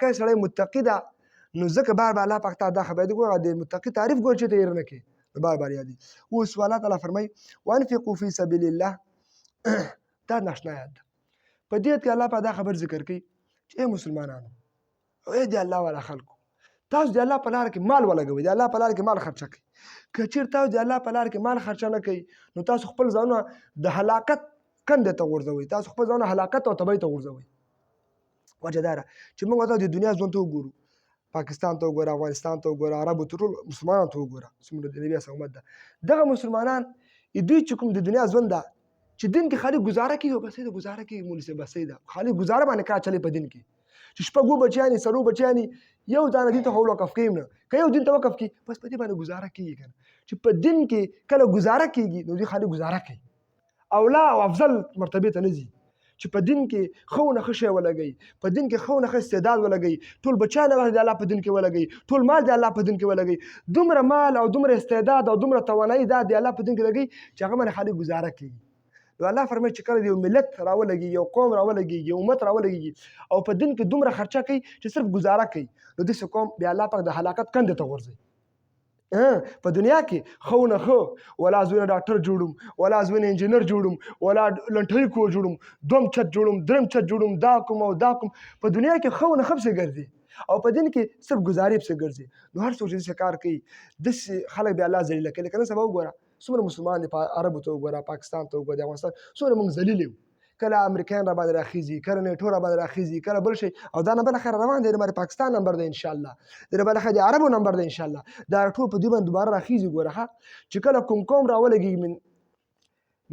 که سړی متقي ده نو ځکه بار بار الله پاک ته دا خبره دی ګوره د متقي تعریف ګوره چې ته هېر نه کړې نو بار بار یادوي. اوس الله تعالی فرمایي وانفقوا فی سبیل الله دا ناشنا یاد ده. په دې کې الله پاک دا خبر ذکر کوي چې ای مسلمانانو او ای د الله والا خلکو تاسو د الله په لاره کې مال ولګوئ د الله په لاره کې مال خرچه کړئ. که چېرې تاسو د الله په لاره کې مال خرچه نه کوئ نو تاسو خپل ځانونه د هلاکت کندې ته غورځوئ، تاسو خپل ځانونه هلاکت او تباهۍ ته غورځوئ. وجه دا ده چې موږ تاسو د دنیا ژوند ته وګورو، پاکستان ته وګوره، افغانستان ته وګوره، عربو ته ټول مسلمانانو ته وګوره، څومره د نبي اسلام امت ده. دغه مسلمانان دوی چې کوم د دنیا ژوند ده چې دین کې خالي ګزاره کوي او بس د ګزاره کوي مولوي صاحب بس ده خالي ګزاره باندې کار چلی په دین کې چې شپږ بچیانې څلور بچیانې یو دانه دین ته خو وقف کوي نه که یو دین ته وقف کوي بس په دې باندې ګزاره کوي کنه چې په دین کې کله ګزاره کیږي نو دوی خالي ګزاره کوي اولا او افضل مرتبه ته نه ځي چې په دین کې خو نه ښه شی ولګوي، په دین کې خو نه ښه استعداد ولګوي، ټول بچیان د الله په دین کې ولګوي، ټول مال د الله په دین کې ولګوي، دومره مال او دومره استعداد او دومره توانایي دا د الله په دین کې لګوي چې هغه باندې خالي ګزاره کوي. نو الله فرمایي چې کله یو ملت راولګي، یو قوم راولګي، یو امت راولګي او په دین کې دومره خرچه کوي چې صرف ګزاره کوي نو داسې قوم بیا الله پاک د هلاکت کندې ته غورځوي. په دنیا کې خو نه خو ولا زه ډاکټر جوړم ولا زه انجینر جوړم ولا لنټري کو جوړم دوم چت جوړم درم چت جوړم دا کوم او دا کوم په دنیا کې خو نه خبسه ګرځي او په دین کې صرف گزارې پسې ګرځي. نو هر څوک چې کار کوي داسې خلک بیا الله ذلیله کوي. لکه نن سبا وګوره څومره مسلمان دي، عربو ته وګوره، پاکستان ته وګوره، افغانستان څومره موږ ذلیل یو، کله امریکایان را باندې راخیږي، کله نیټو را باندې راخیږي، کله بل شي او دا نمبر خیر روان دی. د پاکستان نمبر دی ان شاء الله، د بلخه د عربو نمبر دی ان شاء الله، دا ټول په دې باندې دوباره راخیږي. ګوره ها چې کله کوم قوم راولګي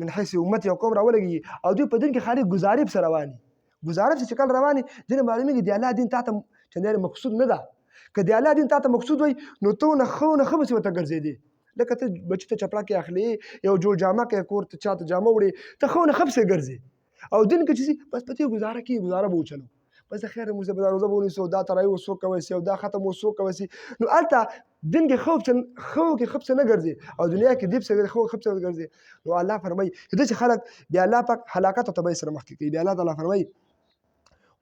من حیث امت یو قوم راولګي او دوی په دین کې خالي ګزارې پسې رواني، ګزارې پسې چې کله رواني ځینې معلومیږي د الله دین تا ته چندانې مقصود نه ده. که د الله دین تا ته مقصود وي نو ته نه خو نه ښه پسې ورته ګرځېدې. لکه ته بچي ته چپړه کې اخلي، یو جوړ جامه کې کور ته چا ته جامه وړي، ته خو نه ښه پسې ګرځې او دین کې چې بس په دې ګزاره کې ګزاره به وچلو بس د خیر موږ به روزه به ونیسو، دا تراویح وسو کوی سي او دا ختم وسو کوی سي. نو هلته دین کې خو کې خبسه نه ګرځي او دنیا کې دې پسې خو خبسه ګرځي. نو الله فرمایي داسې خلک بیا الله پاک هلاکت او تباهۍ سره مخ کوي. بیا الله تعالی فرمایي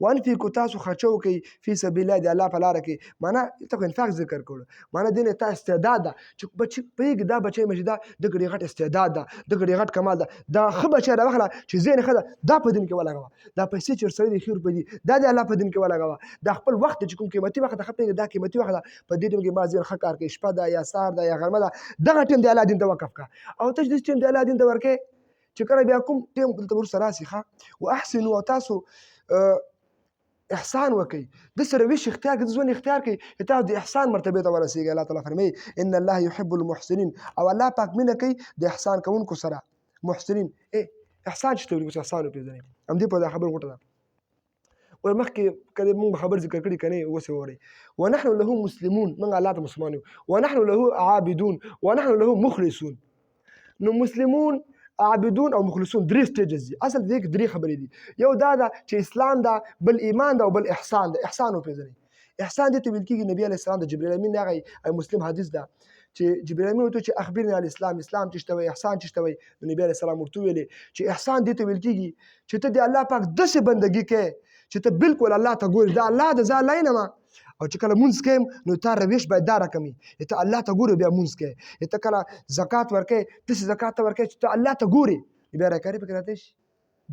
وانفقوا تاسو خرچه وکړئ فی سبیل الله د الله په لاره کې. معنا ته انفاق ذکر کړو، معنا دین ته استعداد ده چې بچي پوهېږي دا بچی مې چې دا دغه ډېر غټ استعداد ده، دغه ډېر غټ کمال ده، دا ښه بچی راوخله چې ذهن ښه ده دا په دین کې ولګوه، دا پیسې چې ورسره دي ښې روپۍ دي دا د الله په دین کې ولګوه، دا خپل وخت چې کوم قیمتي وخت ده ښه پوهېږي دا قیمتي وخت ده په دې ټیم کې ما ذهن ښه کار کوي، شپه ده یا سهار ده یا غرمه ده، دغه ټیم د الله دین ته وقف کړه او ته چې داسې ټیم د الله دین ته ورکړې چې کله بیا کوم ټیم دلته وروسته راسي ښه واحسنوا او تاسو احسان وکړئ، داسې روش اختیار کړئ، ژوند اختیار کړئ چې تاسو د احسان مرتبې ته ورسېږئ. الله تعالی فرمایي ان الله يحب المحسنین او الله پاک مینه کوي د احسان کوونکو سره. محسنین احسان چې ته ویل احسان وپېژنئ همدې په دا خبر غوټه ده. ور مخکې کله موږ خبر ذکر کړي که نه اوس یې واورئ. ونحن له مسلمون، موږ الله ته مسلمان یو. ونحن له عابدون ونحن له مخلصون. نو مسلمون، عابدون او مخلصون درې سټیجز دي. اصل دې کې درې خبرې دي. یو دا ده چې اسلام ده، بل ایمان ده او بل احسان ده. احسان وپېژنئ. احسان دې ته ویل کېږي نبي علیه السلام د جبریل امین هغه مسلم حدیث ده چې جبریل امین ورته چې اخبرني عن الاسلام، اسلام څه ته وایي، احسان څه ته وایي. نو نبي علیه السلام ورته ویلې چې احسان دې ته ویل کېږي چې ته د الله پاک داسې بندګي کوې چې ته بالکل الله ته ګورې، دا الله د زه الله یم او چې کله مونځ کویم نو تا روش باید دا رقم وي ته الله ته ګورې بیا مونځ کوې. ته کله زکات ورکوې داسې زکات ته ورکوې چې ته الله ته ګورې، بیا راکاري پکې راتلی شي،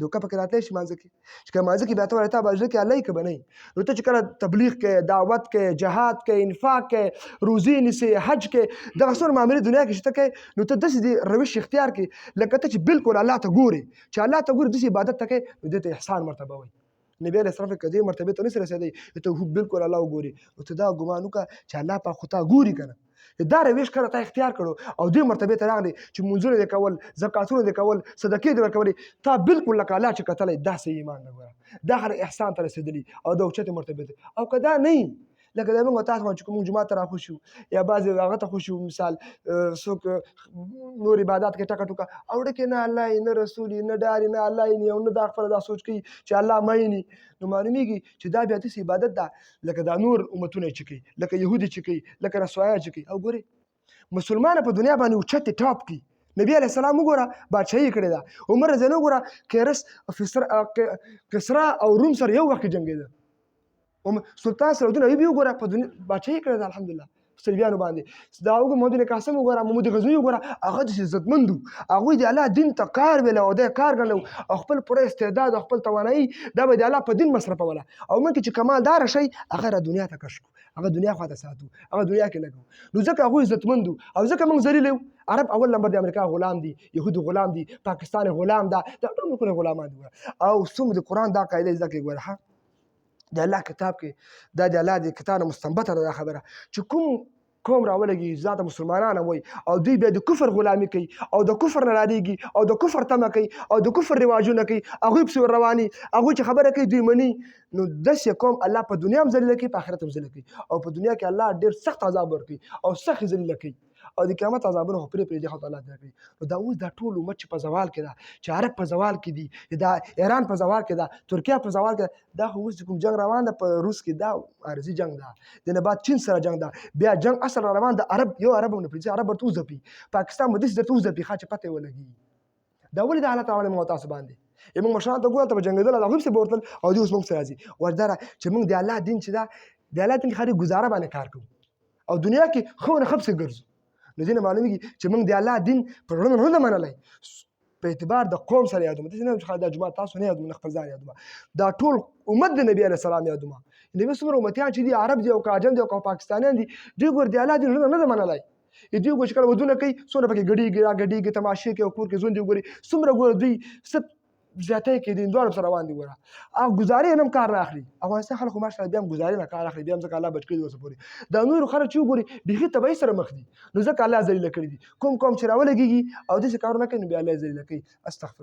دوکه پکې راتلی شي مانځه کې چې که مانځه کې بیا ته وایې تا به زړه کې الله یې که به نه یې. نو ته چې کله تبلیغ کوې، دعوت کوې، جهاد کوې، انفاق کوې، روزې نیسې، حج کوې، دغه څومره معاملې دنیا کې چې ته کوې نو ته داسې دې روش اختیار کړې لکه ته چې بالکل الله ته ګورې، چې الله ته ګورې داسې عبادت ته کوې نو دې ته احسان مرتبه وایي. نبی علیه السلام که دې مرتبې ته نشي رسېدی ته بالکل الله وګورې نو ته دا ګمان وکړه چې الله پاک خو تا ګوري که نه. دا روش کله تا اختیار کړو او دې مرتبې ته راغلی چې مونځونه دې کول، زکاتونه دې کول، صدقې دې ورکولې، تا بالکل لکه الله چې کتلی دا صحیح ایمان نه ګوره، دا هر احسان ته رسېدلي او د اوچتې مرتبې ته. او که دا نه لکه دا موږ تاسو چې کوم جومات ته راخوشو یا بعضې هغه ته خوشو، مثال څوک نور عبادات کې ټکه ټوکه او ډکې نه الله یې نه رسول یې نه ډار یې نه الله یې او نه دا خپله دا سوچ کوي چې الله میني. نو معلومیږي چې دا بیا داسې عبادت ده لکه دا نور امتونه چې کوي، لکه یهودي چې کوي، لکه رسوایان چې کوي. او ګورې مسلمانه په دنیا باندې اوچتې ټاپ کړي. نبی علیه السلام وګوره بادشاهي کړې ده، عمر رضی الله وګوره کیسرا او روم سره یو وخت کې جنګېده. سلطان صلاح الدین ایوبي وګوره په دنیا باچایي کړې ده الحمدلله صلیبیانو باندې دا وګوره محمود بن قاسم وګوره محمود غزنوي وګوره هغه داسې عزتمند وو هغوی د الله دین ته کار ویله او دی کار ګڼله او خپل پوره استعداد او خپل توانایي دا به د الله په دین مصرفوله او موږ کې چې کمالداره شی هغه را دنیا ته کش کړو هغه دنیا خواته ساتو هغه دنیا کې لګو نو ځکه هغوی عزتمند وو او ځکه موږ ذلیل یو عرب اول نمبر د امریکا غلام دي یهودو غلام دي پاکستان غلام ده دا ټول ملکونه غلامان دي او څومره د قرآن دا قاعده زده کړئ ګوره د الله کتاب کې دا د الله د کتاب نه مستنبطه ده دا خبره چې کوم قوم راولګي ذات مسلمانان وي او دوی بیا د کفر غلامي کوي او د کفر نه راډیږي او د کفر تمه کوي او د کفر رواجونه کوي هغوی پسې رواني هغوی چې خبره کوي دوی مني نو داسې قوم الله په دنیا هم ذلیله کوي په آخرت هم ذلیله کوي او په دنیا کې الله ډېر سخت عذاب ورکوي او سخت یې ذلیله کوي او د قیامت عذابونه خو پرې دی خو الله ته کوي نو دا اوس دا ټول امت چې په زوال کې ده چې عرب په زوال کې دي دا ایران په زوال کې ده ترکیه په زوال کې ده دا خو اوس کوم جنګ روان ده په روس کې دا عارضي جنګ ده د نه بعد چین سره جنګ ده بیا جنګ اصل روان ده عرب یو عرب هم نه پرېږدي عرب ورته وځپي پاکستان به داسې درته وځپي ښه چې پته یې ولګي دا ولې د الله تعالی مو تاسو باندې موږ مشران ته ګورو ته به جنګېدل هغوی پسې به ورتلل او دوی اوس موږ پسې راځي ورته دا چې موږ د الله دین چې ده د الله دین کې خالي ګزاره باندې کار کوو او دنیا کې ښه ونه ښه پسې ګرځو نو ځینې معلومیږي چې موږ د الله دین په زړه نه ده منلی په اعتبار د قوم سره یادوم داسې نه چې دا جومات تاسو نه یادوم نه خپل ځان یادوم دا ټول امت د نبي علیه السلام یادوم نبي څومره امتیان چې دي عرب دي او که عجم دي او که پاکستانیان دي دوی ګور د الله دین نه ده منلی دوی ګور چې کله ودونه کوي څومره پکې ګډېږي را ګډېږي تماشې کوي او کور کې ژوند دي وګوري څومره ګوره دوی څه زیاتی کې دي دواړه پسې روان دي ګوره او ګزارې نه هم کار نه اخلي افغانستان خلک خو ماشاءالله بیا هم ګزارې نه کار اخلي بیا هم ځکه الله بچ کړي دي اوسه پورې دا نورو خلک چې وګوري بیخي تباهي سره مخ دي نو ځکه الله ذلیله کړي دي کوم چې راولګېږي او داسې کارونه کوي نو بیا الله یې ذلیله کوي استغفر